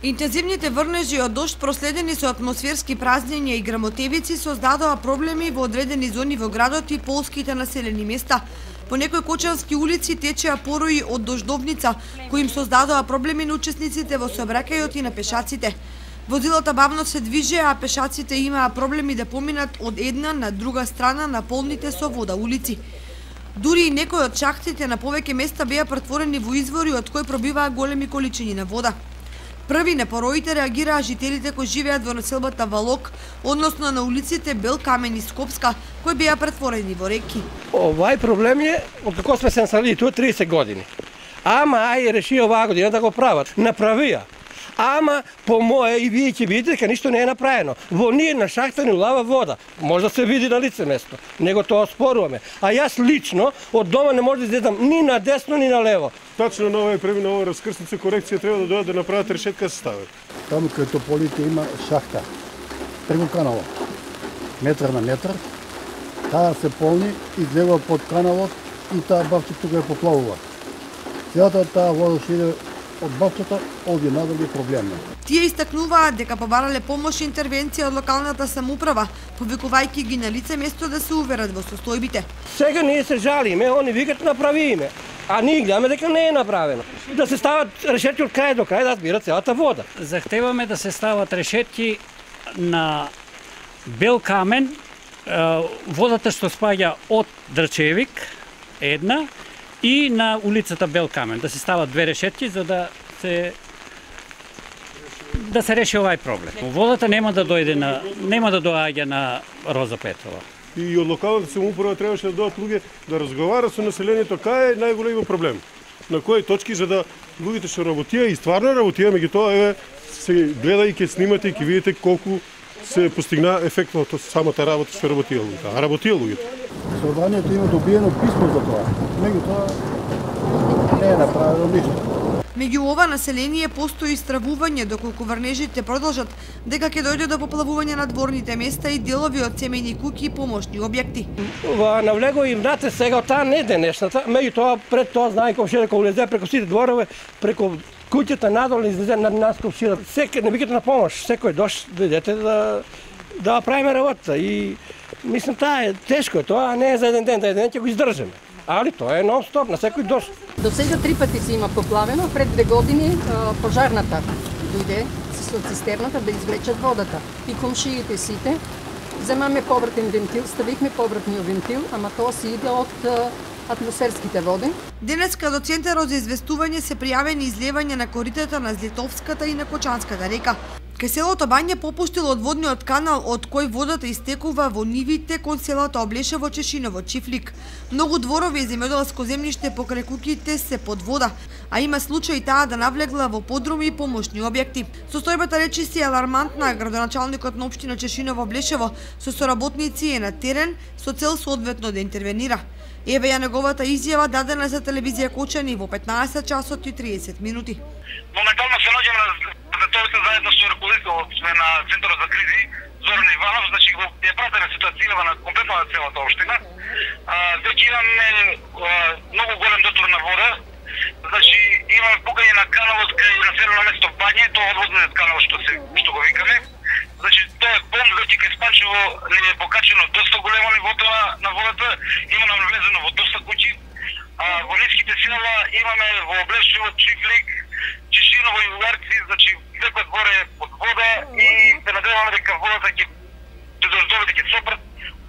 Интензивните врнежи од дожд проследени со атмосферски празнења и грмотевици создадоа проблеми во одредени зони во градот и полските населени места. По некои кочански улици течеа порои од дождовница, кои им создадоа проблеми на учесниците во сообраќајот и на пешаците. Возилата бавно се движеа, а пешаците имаа проблеми да поминат од една на друга страна на полните со вода улици. Дури и некои од шахтите на повеќе места беа претворени во извори од кои пробиваа големи количини на вода. Први на пороите реагираа жителите кои живеат во населбата Валок, односно на улиците Бел Камен и Скопска, кои беа претворени во реки. Овај проблем е од како сме се насалили туа 30 години. Ама ај реши оваа година да го прават. Направија. Ама по мое и вие ќе видите дека ништо не е направено. Во ние на шахта не улава вода. Може да се види на лице место. Него тоа споруваме. А јас лично од дома не може да излезам ни на десно ни на лево. Точно на овој премина овој раскрсница корекција треба да дојдат да направат решетка се стават. Таму кај тополите има шахта. Преку каналот. Метар на метар. Таа се полни, излева под каналот и таа бавче тука ја поплавува. Целата таа вода шиде од бавчето овде надолу проблемно. Тие истакнуваат дека побарале помош и интервенција од локалната самоуправа, повикувајќи ги на лице место да се уверат во состојбите. Сега ние се жалиме, они викат направиме, а ние гледаме дека не е направено. Да се стават решетки од крај до крај да збира целата вода. Захтеваме да се стават решетки на Бел Камен, водата што спаѓа од Дрчевик, една, и на улицата Бел Камен, да се стават две решетки за да се реши овај проблем. Водата нема да доаѓа на Роза Петрова. И од локалната самоуправа требаше да дојдат луѓе да разговарат со населението кај е најголемиот проблем. На кои точки за да луѓето што работија и стварно работија, меѓутоа еве се гледајќи, снимате и ќе видите колку се постигна ефектно од самата работа што работија луѓето. А работија луѓето. Собранието има добиено писмо за тоа. Меѓутоа не е направено ништо. Меѓу ова население постои стравување доколку врнежите продолжат дека ќе дојде до поплавување на дворните места и делови од семејни куќи и помошни објекти. Навлего и внатре сега од таа не денешната, меѓутоа пред тоа знае комшија дека улезе преку сите дворове, преку куќата надолу излезе на нас комшија. Секој не викате на помош, секој дојдете да правиме работа и мислам таа е тешко тоа, не е за еден ден ќе го издржиме. Али тоа е нон-стоп на секој дожд. До сега 3 пати се има поплавено, пред 2 години пожарната дојде со цистерната да извлечат водата. И комшиите сите земаме повратен вентил, ставихме повратниот вентил, ама тоа се иде од атмосферските води. Денеска до Центарот за известување се пријавени излевање на коритата на Злетовската и на Кочанската река. Кај селото Бања попуштил од водниот канал од кој водата истекува во нивите кон селото Облешево, Чешиново, Чифлик. Многу дворови и земјоделско земјиште покрај куќите се под вода, а има случаи таа да навлегла во подруми и помошни објекти. Состојбата речиси е алармантна, градоначалникот на општина Чешиново, Облешево со соработници е на терен со цел соодветно да интервенира. Еве ја неговата изјава дадена за телевизија Кочани во 15 часот и 30 минути. Моментално се наоѓаме на Злетовица заедно со ръководител сме на Центарот за кризи Зоран Иванов, значи го е пратена ситуацијава на комплетно на целата општина. Веќе имаме многу голем дотор на вода. Значи имаме покање на каналот кај населено место Бање, тоа одводниот канал што го викаме. Значи тоа е полн, веќе кај Спанчево не е покачено доста големо нивото на водата, има нам влезено во доста куќи. Во ниските села имаме во Облешево, Чифлик, Чешиново и Угарци, значи секој двор е под вода и се надеваме дека водата ќе дождовите ќе сопрат,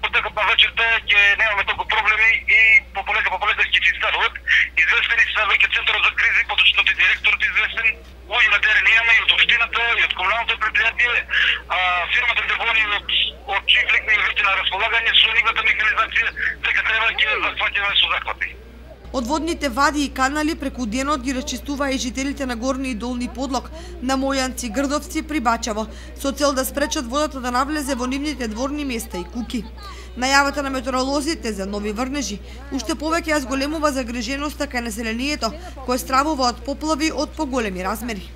потека па вечерта ќе немаме толку проблеми и пополека ќе се изстаруват. Известени се веќе Центарот за кризи, поточно и директорот известен, луѓе на терен имаме и од општината и од комуналното предпријатие, фирмата Девони од Чифлик ни веќе на располагање со нивната механизација, дека треба ќе зафаќаме со захвати. Одводните вади и канали преку денот ги расчистуваа и жителите на Горни и Долни Подлог, на Мојанци, Грдовци, при Бачево, со цел да спречат водата да навлезе во нивните дворни места и куки. Најавата на метеоролозите за нови врнежи уште повеќе ја зголемува загриженоста кај населението, кое стравува од поплави од поголеми размери.